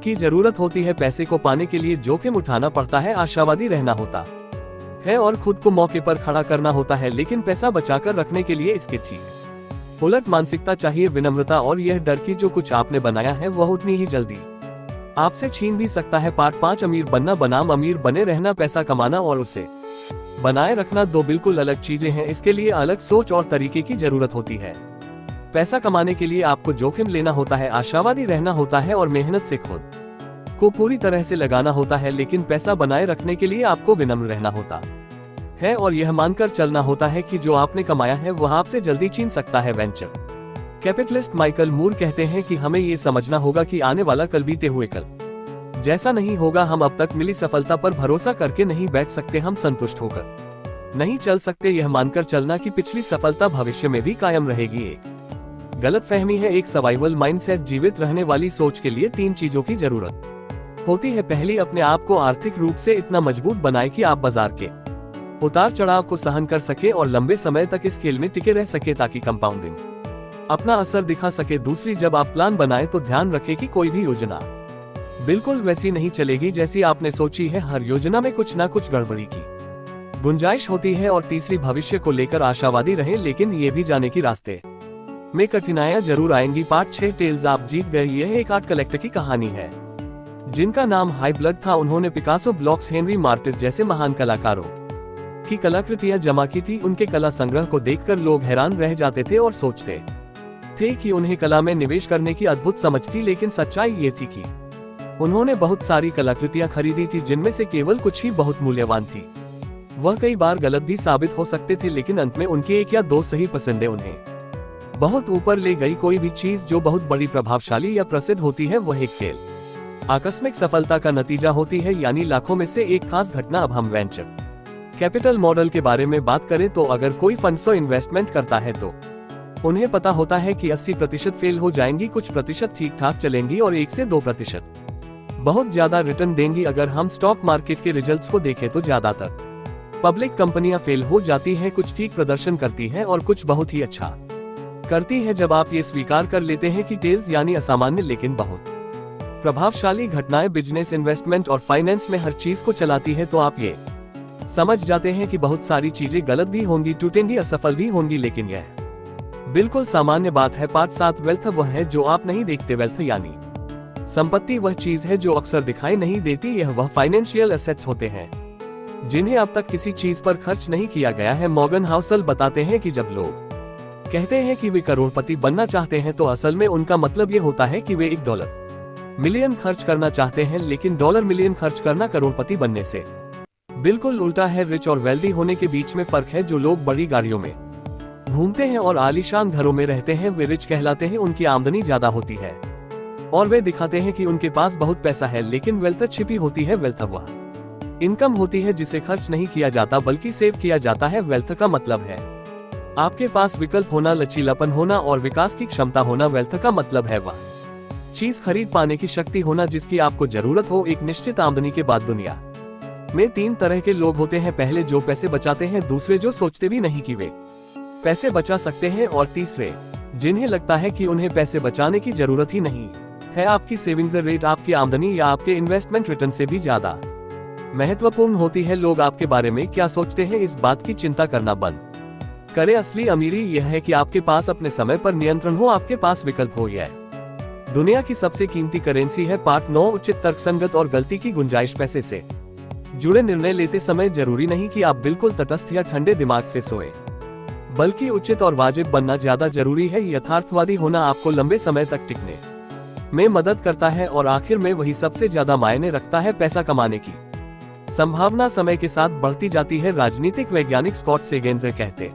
की जरूरत होती है। पैसे को पाने के लिए जोखिम उठाना पड़ता है, आशावादी रहना होता है और खुद को मौके पर खड़ा करना होता है, लेकिन पैसा बचाकर रखने के लिए इसके ठीक उलट मानसिकता चाहिए, विनम्रता और यह डर कि जो कुछ आपने बनाया है वह उतनी ही जल्दी आपसे छीन भी सकता है। पार्ट 5 अमीर बनना बनाम अमीर बने रहना। पैसा कमाना और उसे बनाए रखना दो बिल्कुल अलग चीजें हैं। इसके लिए अलग सोच और तरीके की जरूरत होती है। पैसा कमाने के लिए आपको जोखिम लेना होता है, आशावादी रहना होता है और मेहनत से खुद को पूरी तरह से लगाना होता है। लेकिन पैसा बनाए रखने के लिए आपको विनम्र रहना होता है और यह मानकर चलना होता है कि जो आपने कमाया है वह आपसे जल्दी छीन सकता है। वेंचर कैपिटलिस्ट माइकल मूर कहते हैं कि हमें ये समझना होगा कि आने वाला कल बीते हुए कल जैसा नहीं होगा। हम अब तक मिली सफलता पर भरोसा करके नहीं बैठ सकते, हम संतुष्ट होकर नहीं चल सकते। यह मानकर चलना कि पिछली सफलता भविष्य में भी कायम रहेगी एक गलतफहमी है। एक सर्वाइवल माइंडसेट जीवित रहने वाली सोच के लिए 3 चीजों की जरूरत होती है। पहली, अपने आप को आर्थिक रूप से इतना मजबूत बनाए कि आप बाजार के उतार चढ़ाव को सहन कर सके और लंबे समय तक इस खेल में टिके रह सके ताकि कंपाउंडिंग अपना असर दिखा सके। दूसरी, जब आप प्लान बनाए तो ध्यान रखें कि कोई भी योजना बिल्कुल वैसी नहीं चलेगी जैसी आपने सोची है। हर योजना में कुछ ना कुछ गड़बड़ी की गुंजाइश होती है। और तीसरी, भविष्य को लेकर आशावादी रहें, लेकिन ये भी जाने की रास्ते में कठिनाइयां जरूर आएंगी। पार्ट 6 टेल्स आप जीत गए। यह एक आर्ट कलेक्टर की कहानी है जिनका नाम हाई ब्लड था। उन्होंने पिकासो, ब्लॉक्स, हेनरी मार्टिस जैसे महान कलाकारों की कलाकृतियां जमा की थी। उनके कला संग्रह को देखकर लोग हैरान रह जाते थे और सोचते थे कि उन्हें कला में निवेश करने की अद्भुत समझ थी। लेकिन सच्चाई ये थी कि उन्होंने बहुत सारी कलाकृतियां खरीदी थी जिनमें से केवल कुछ ही बहुत मूल्यवान थी। वह कई बार गलत भी साबित हो सकते थे, लेकिन अंत में उनके 1 या 2 सही पसंदें उन्हें बहुत ऊपर ले गई। कोई भी चीज जो बहुत बड़ी, प्रभावशाली या प्रसिद्ध होती है वह एक खेल आकस्मिक सफलता का नतीजा होती है, यानी लाखों में से एक खास घटना। अब हम वेंचर कैपिटल मॉडल के बारे में बात करें तो अगर कोई फंड से इन्वेस्टमेंट करता है तो उन्हें पता होता है कि 80% फेल हो जाएंगी, कुछ प्रतिशत ठीक ठाक चलेंगी और 1 से 2% बहुत ज्यादा रिटर्न देंगी। अगर हम स्टॉक मार्केट के रिजल्ट्स को देखें तो ज्यादातर पब्लिक कंपनियां फेल हो जाती हैं, कुछ ठीक प्रदर्शन करती हैं और कुछ बहुत ही अच्छा करती हैं। जब आप ये स्वीकार कर लेते हैं कि टेल्स यानी असामान्य लेकिन बहुत प्रभावशाली घटनाएं बिजनेस, इन्वेस्टमेंट और फाइनेंस में हर चीज को चलाती है, तो आप ये समझ जाते हैं कि बहुत सारी चीजें गलत भी होंगी, टूटेंगी, असफल भी होंगी, लेकिन यह बिल्कुल सामान्य बात है। पार्ट 7 वेल्थ वह है जो आप नहीं देखते। वेल्थ यानी संपत्ति वह चीज है जो अक्सर दिखाई नहीं देती। यह वह फाइनेंशियल एसेट्स होते हैं जिन्हें अब तक किसी चीज पर खर्च नहीं किया गया है। मॉर्गन हाउसल बताते हैं कि जब लोग कहते हैं कि वे करोड़पति बनना चाहते हैं तो असल में उनका मतलब ये होता है कि वे $1 मिलियन खर्च करना चाहते हैं, लेकिन $1 मिलियन खर्च करना करोड़पति बनने से बिल्कुल उल्टा है। रिच और वेल्दी होने के बीच में फर्क है। जो लोग बड़ी गाड़ियों में घूमते हैं और आलीशान घरों में रहते हैं वे रिच कहलाते हैं। उनकी आमदनी ज्यादा होती है और वे दिखाते हैं कि उनके पास बहुत पैसा है, लेकिन वेल्थ छिपी होती है। वेल्थ वह इनकम होती है जिसे खर्च नहीं किया जाता बल्कि सेव किया जाता है। वेल्थ का मतलब है आपके पास विकल्प होना, लचीलापन होना और विकास की क्षमता होना। वेल्थ का मतलब है वह चीज खरीद पाने की शक्ति होना जिसकी आपको जरूरत हो। एक निश्चित आमदनी के बाद दुनिया में 3 तरह के लोग होते हैं। पहले जो पैसे बचाते हैं, दूसरे जो सोचते भी नहीं कि वे पैसे बचा सकते हैं और तीसरे जिन्हें लगता है कि उन्हें पैसे बचाने की जरूरत ही नहीं है। आपकी सेविंग्स रेट आपकी आमदनी या आपके इन्वेस्टमेंट रिटर्न से भी ज्यादा महत्वपूर्ण होती है। लोग आपके बारे में क्या सोचते हैं, इस बात की चिंता करना बंद करें। असली अमीरी यह है कि आपके पास अपने समय पर नियंत्रण हो, आपके पास विकल्प हो। यह दुनिया की सबसे कीमती करेंसी है। पार्ट 9 उचित, तर्कसंगत और गलती की गुंजाइश। पैसे से जुड़े निर्णय लेते समय जरूरी नहीं कि आप बिल्कुल तटस्थ या ठंडे दिमाग से सोए, बल्कि उचित और वाजिब बनना ज्यादा जरूरी है। यथार्थवादी होना आपको लंबे समय तक टिकने में मदद करता है और आखिर में वही सबसे ज्यादा मायने रखता है। पैसा कमाने की संभावना समय के साथ बढ़ती जाती है। राजनीतिक वैज्ञानिक स्कॉट सेगेंजर कहते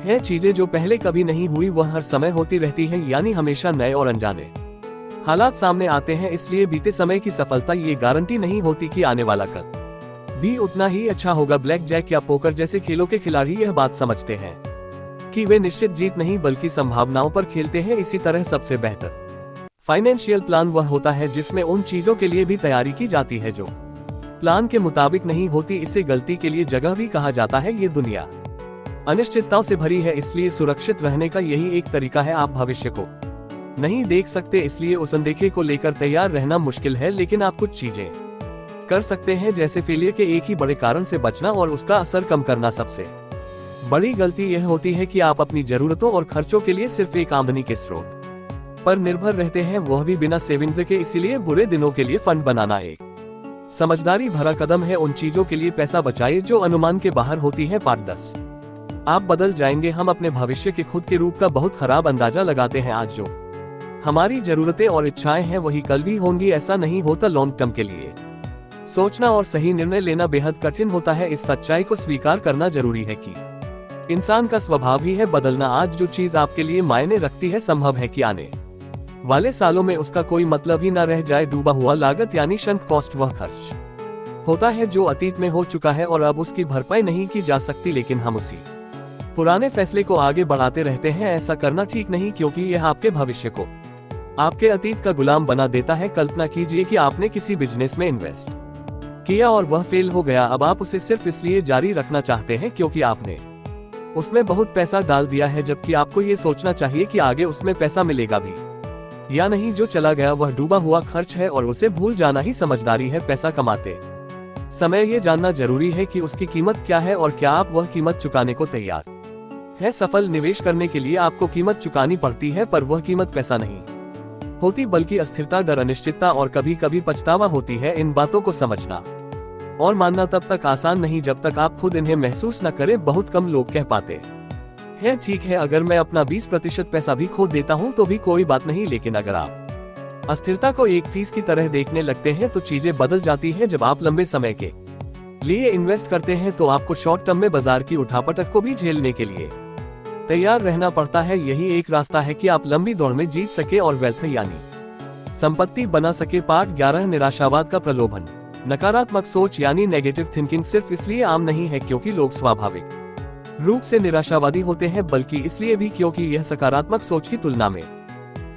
हैं चीजें जो पहले कभी नहीं हुई वह हर समय होती रहती हैं, यानी हमेशा नए और अनजाने हालात सामने आते हैं। इसलिए बीते समय की सफलता ये गारंटी नहीं होती कि आने वाला कल भी उतना ही अच्छा होगा। ब्लैक जैक या पोकर जैसे खेलों के खिलाड़ी यह बात समझते हैं कि वे निश्चित जीत नहीं बल्कि संभावनाओं पर खेलते हैं। इसी तरह सबसे बेहतर फाइनेंशियल प्लान वह होता है जिसमें उन चीजों के लिए भी तैयारी की जाती है जो प्लान के मुताबिक नहीं होती। इसे गलती के लिए जगह भी कहा जाता है। ये दुनिया अनिश्चितताओं से भरी है, इसलिए सुरक्षित रहने का यही एक तरीका है। आप भविष्य को नहीं देख सकते, इसलिए उस अनदेखे को लेकर तैयार रहना मुश्किल है, लेकिन आप कुछ चीजें कर सकते हैं, जैसे फेलियर के एक ही बड़े कारण से बचना और उसका असर कम करना। सबसे बड़ी गलती यह होती है कि आप अपनी जरूरतों और खर्चों के लिए सिर्फ एक आमदनी के स्रोत पर निर्भर रहते हैं, वह भी बिना सेविंग्स के। इसीलिए बुरे दिनों के लिए फंड बनाना एक समझदारी भरा कदम है उन चीजों के लिए पैसा बचाए जो अनुमान के बाहर होती है। पार्ट 10। आप बदल जाएंगे। हम अपने भविष्य के खुद के रूप का बहुत खराब अंदाजा लगाते हैं। आज जो हमारी जरूरतें और इच्छाएं हैं वही कल भी होंगी, ऐसा नहीं होता। लॉन्ग टर्म के लिए सोचना और सही निर्णय लेना बेहद कठिन होता है। इस सच्चाई को स्वीकार करना जरूरी है कि इंसान का स्वभाव ही है बदलना। आज जो चीज आपके लिए मायने रखती है, संभव है कि आने वाले सालों में उसका कोई मतलब ही न रह जाए। डूबा हुआ लागत यानी संक कॉस्ट वह खर्च होता है जो अतीत में हो चुका है और अब उसकी भरपाई नहीं की जा सकती, लेकिन हम उसी पुराने फैसले को आगे बढ़ाते रहते हैं। ऐसा करना ठीक नहीं, क्योंकि यह आपके भविष्य को आपके अतीत का गुलाम बना देता है। कल्पना कीजिए कि आपने किसी बिजनेस में इन्वेस्ट किया और वह फेल हो गया। अब आप उसे सिर्फ इसलिए जारी रखना चाहते हैं क्योंकि आपने उसमें बहुत पैसा डाल दिया है, जबकि आपको ये सोचना चाहिए कि आगे उसमें पैसा मिलेगा भी या नहीं। जो चला गया वह डूबा हुआ खर्च है और उसे भूल जाना ही समझदारी है। पैसा कमाते समय ये जानना जरूरी है कि उसकी कीमत क्या है और क्या आप वह कीमत चुकाने को तैयार है। सफल निवेश करने के लिए आपको कीमत चुकानी पड़ती है, पर वह कीमत पैसा नहीं होती, बल्कि अस्थिरता, डर, अनिश्चितता और कभी कभी पछतावा होती है। इन बातों को समझना और मानना तब तक आसान नहीं जब तक आप खुद इन्हें महसूस न करें। बहुत कम लोग कह पाते है, ठीक है, अगर मैं अपना 20% पैसा भी खो देता हूँ तो भी कोई बात नहीं। लेकिन अगर आप अस्थिरता को एक फीस की तरह देखने लगते हैं तो चीजें बदल जाती हैं। जब आप लंबे समय के लिए इन्वेस्ट करते हैं तो आपको शॉर्ट टर्म में बाजार की उठापटक को भी झेलने के लिए तैयार रहना पड़ता है। यही एक रास्ता है कि आप लंबी दौड़ में जीत सके और वेल्थ यानी संपत्ति बना सके। पार्ट 11। निराशावाद का प्रलोभन। नकारात्मक सोच यानी नेगेटिव थिंकिंग सिर्फ इसलिए आम नहीं है क्योंकि लोग स्वाभाविक रूप से निराशावादी होते हैं, बल्कि इसलिए भी क्योंकि यह सकारात्मक सोच की तुलना में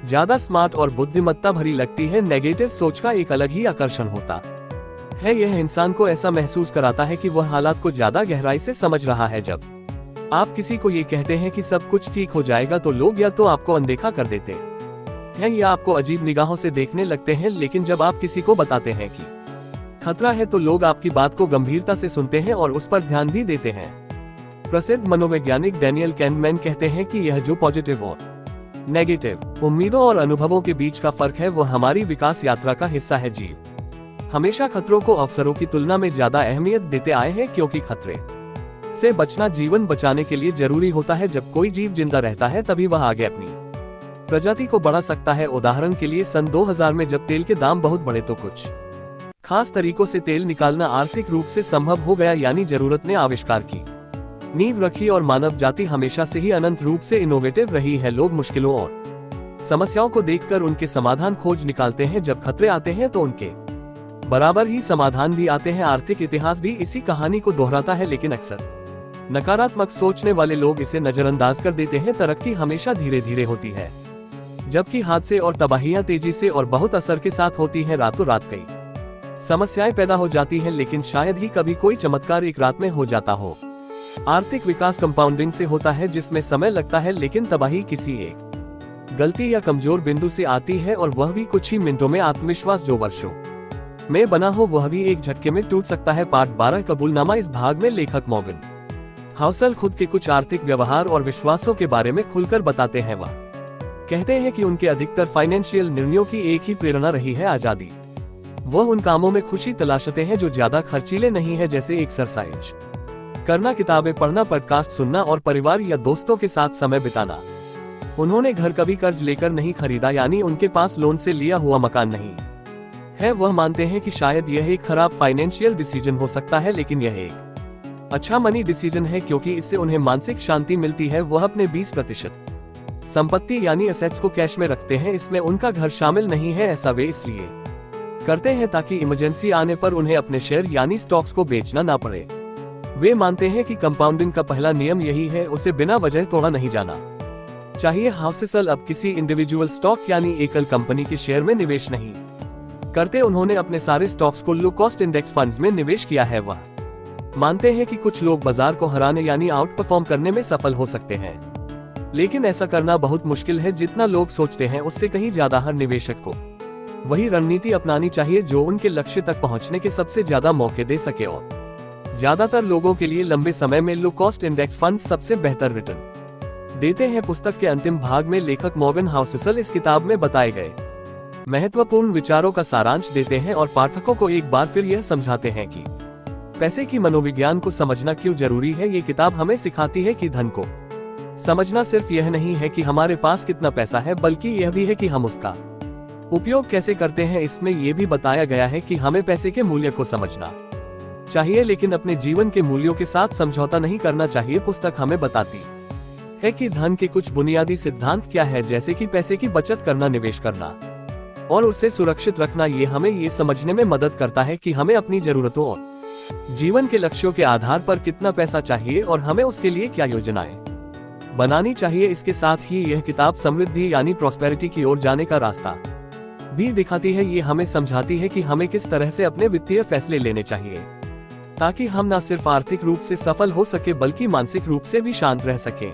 ज्यादा स्मार्ट और बुद्धिमत्ता भरी लगती है। नेगेटिव सोच का एक अलग ही आकर्षण होता है। यह इंसान को ऐसा महसूस कराता है कि वह हालात को ज्यादा गहराई से समझ रहा है। जब आप किसी को ये कहते हैं कि सब कुछ ठीक हो जाएगा तो लोग या तो आपको अनदेखा कर देते हैं या आपको अजीब निगाहों से देखने लगते हैं। लेकिन जब आप किसी को बताते हैं कि खतरा है तो लोग आपकी बात को गंभीरता से सुनते हैं और उस पर ध्यान भी देते हैं। प्रसिद्ध मनोवैज्ञानिक डैनियल कैनमैन कहते हैं कि यह जो पॉजिटिव और नेगेटिव उम्मीदों और अनुभवों के बीच का फर्क है, वो हमारी विकास यात्रा का हिस्सा है। जीव हमेशा खतरों को अवसरों की तुलना में ज्यादा अहमियत देते आए हैं, क्योंकि खतरे से बचना जीवन बचाने के लिए जरूरी होता है। जब कोई जीव जिंदा रहता है तभी वह आगे अपनी प्रजाति को बढ़ा सकता है। उदाहरण के लिए सन 2000 में जब तेल के दाम बहुत बढ़े तो कुछ खास तरीकों से तेल निकालना आर्थिक रूप से संभव हो गया, यानी जरूरत ने आविष्कार की नींव रखी और मानव जाति हमेशा से ही अनंत रूप से इनोवेटिव रही है। लोग मुश्किलों और समस्याओं को देखकर उनके समाधान खोज निकालते हैं। जब खतरे आते हैं तो उनके बराबर ही समाधान भी आते हैं। आर्थिक इतिहास भी इसी कहानी को दोहराता है, लेकिन अक्सर नकारात्मक सोचने वाले लोग इसे नजरअंदाज कर देते हैं। तरक्की हमेशा धीरे धीरे होती है, जबकि हादसे और तबाहियां तेजी से और बहुत असर के साथ होती हैं। रातों रात कई समस्याएं पैदा हो जाती हैं, लेकिन शायद ही कभी कोई चमत्कार एक रात में हो जाता हो। आर्थिक विकास कंपाउंडिंग से होता है, जिसमें समय लगता है, लेकिन तबाही किसी एक गलती या कमजोर बिंदु से आती है, और वह भी कुछ ही मिनटों में। आत्मविश्वास जो वर्षों में बना हो वह भी एक झटके में टूट सकता है। पार्ट 12। कबूलनामा। इस भाग में लेखक मॉर्गन हाउसल खुद के कुछ आर्थिक व्यवहार और विश्वासों के बारे में खुलकर बताते हैं। वह कहते हैं कि उनके अधिकतर फाइनेंशियल निर्णयों की एक ही प्रेरणा रही है, आजादी। वह उन कामों में खुशी तलाशते हैं जो ज्यादा खर्चीले नहीं है, जैसे एक्सरसाइज करना, किताबें पढ़ना, पॉडकास्ट सुनना और परिवार या दोस्तों के साथ समय बिताना। उन्होंने घर कभी कर्ज लेकर नहीं खरीदा, यानी उनके पास लोन से लिया हुआ मकान नहीं है। वह मानते हैं कि शायद यह एक खराब फाइनेंशियल डिसीजन हो सकता है, लेकिन यह एक अच्छा मनी डिसीजन है, क्योंकि इससे उन्हें मानसिक शांति मिलती है। वह अपने 20% संपत्ति यानी एसेट्स को कैश में रखते हैं। इसमें उनका घर शामिल नहीं है। ऐसा वे इसलिए करते हैं ताकि इमरजेंसी आने पर उन्हें अपने शेयर यानी स्टॉक्स को बेचना ना पड़े। वे मानते हैं कि कंपाउंडिंग का पहला नियम यही है, उसे बिना वजह तोड़ा नहीं जाना चाहिए। हाउसल अब किसी इंडिविजुअल स्टॉक यानी एकल कंपनी के शेयर में निवेश नहीं करते। उन्होंने अपने सारे स्टॉक्स को लो कॉस्ट इंडेक्स फंड्स में निवेश किया है। वह मानते हैं कि कुछ लोग बाजार को हराने यानी आउट परफॉर्म करने में सफल हो सकते हैं, लेकिन ऐसा करना बहुत मुश्किल है। जितना लोग सोचते हैं उससे कहीं ज्यादा हर निवेशक को वही रणनीति अपनानी चाहिए जो उनके लक्ष्य तक पहुंचने के सबसे ज्यादा मौके दे सके, और ज्यादातर लोगों के लिए लंबे समय में लो कॉस्ट इंडेक्स फंड सबसे बेहतर रिटर्न देते हैं। पुस्तक के अंतिम भाग में लेखक मॉर्गन हाउसल इस किताब में बताए गए महत्वपूर्ण विचारों का सारांश देते हैं और पाठकों को एक बार फिर यह समझाते हैं कि पैसे की मनोविज्ञान को समझना क्यों जरूरी है। ये किताब हमें सिखाती है कि धन को समझना सिर्फ यह नहीं है कि हमारे पास कितना पैसा है, बल्कि यह भी है कि हम उसका उपयोग कैसे करते हैं। इसमें यह भी बताया गया है कि हमें पैसे के मूल्य को समझना चाहिए, लेकिन अपने जीवन के मूल्यों के साथ समझौता नहीं करना चाहिए। पुस्तक हमें बताती है कि धन के कुछ बुनियादी सिद्धांत क्या है, जैसे कि पैसे की बचत करना, निवेश करना और उसे सुरक्षित रखना। ये हमें ये समझने में मदद करता है कि हमें अपनी जरूरतों और जीवन के लक्ष्यों के आधार पर कितना पैसा चाहिए और हमें उसके लिए क्या योजनाएं बनानी चाहिए। इसके साथ ही यह किताब समृद्धि यानी प्रॉस्पेरिटी की ओर जाने का रास्ता भी दिखाती है। ये हमें समझाती है कि हमें किस तरह से अपने वित्तीय फैसले लेने चाहिए, ताकि हम न सिर्फ आर्थिक रूप से सफल हो सके, बल्कि मानसिक रूप से भी शांत रह सकें।